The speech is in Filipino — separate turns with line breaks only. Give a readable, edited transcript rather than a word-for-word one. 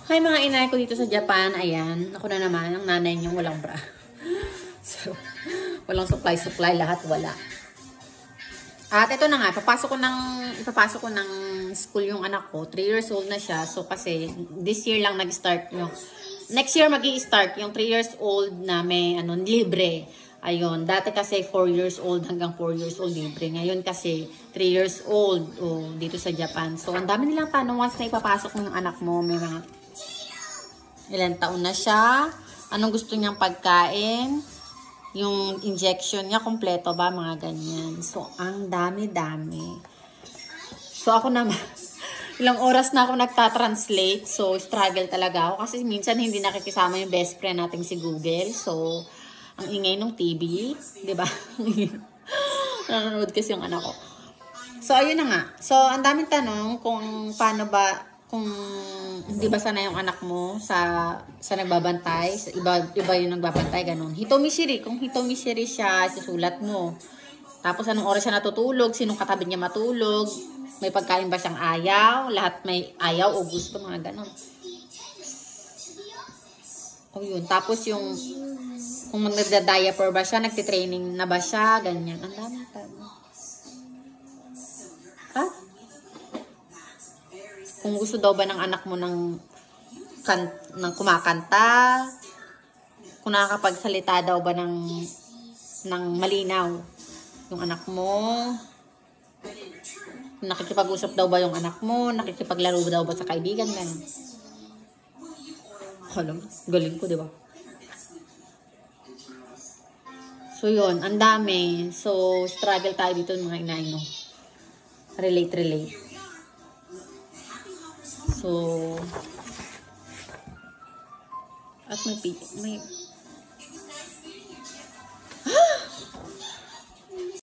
Hi mga inay ko dito sa Japan. Ayan, ako na naman, ang nanay niyong walang bra. So, walang supply, lahat wala. At ito na nga, ipapasok ko ng school yung anak ko. 3 years old na siya. So kasi this year lang nag-start yung, next year magi-start yung 3 years old na may libre. Ayun, dati kasi 4 years old hanggang 4 years old libre. Ngayon kasi 3 years old dito sa Japan. So ang dami nilang tanong once na ipapasok ng anak mo, may mga ilang taon na siya, anong gusto niyang pagkain, yung injection niya, kompleto ba, mga ganyan. So, ang dami-dami. So, ako naman, ilang oras na ako nagta-translate. So, struggle talaga ako. Kasi minsan hindi nakikisama yung best friend natin si Google. So, ang ingay ng TV. Diba? Nanonood kasi yung anak ko. So, ayun na nga. So, ang daming tanong kung paano ba, kung hindi ba sana yung anak mo sa nagbabantay, iba yung nagbabantay, ganun. Hitomishiri, kung hitomishiri siya, susulat mo. Tapos anong oras siya natutulog, sinong katabi niya matulog, may pagkain ba siyang ayaw, lahat may ayaw o gusto, mga ganun. O yun, tapos yung kung magda-diaper ba siya, nagtitraining na ba siya, ganyan. Ang dami tanong. Ha? Kung gusto daw ba ng anak mo ng kumakanta, kung nakakapagsalita daw ba ng malinaw yung anak mo, kung nakikipag-usap daw ba yung anak mo, nakikipaglaro daw ba sa kaibigan, gano'n. Alam, galing ko, di ba? So, yun, ang dami. So, struggle tayo dito mga inay, no? Relate. So, at may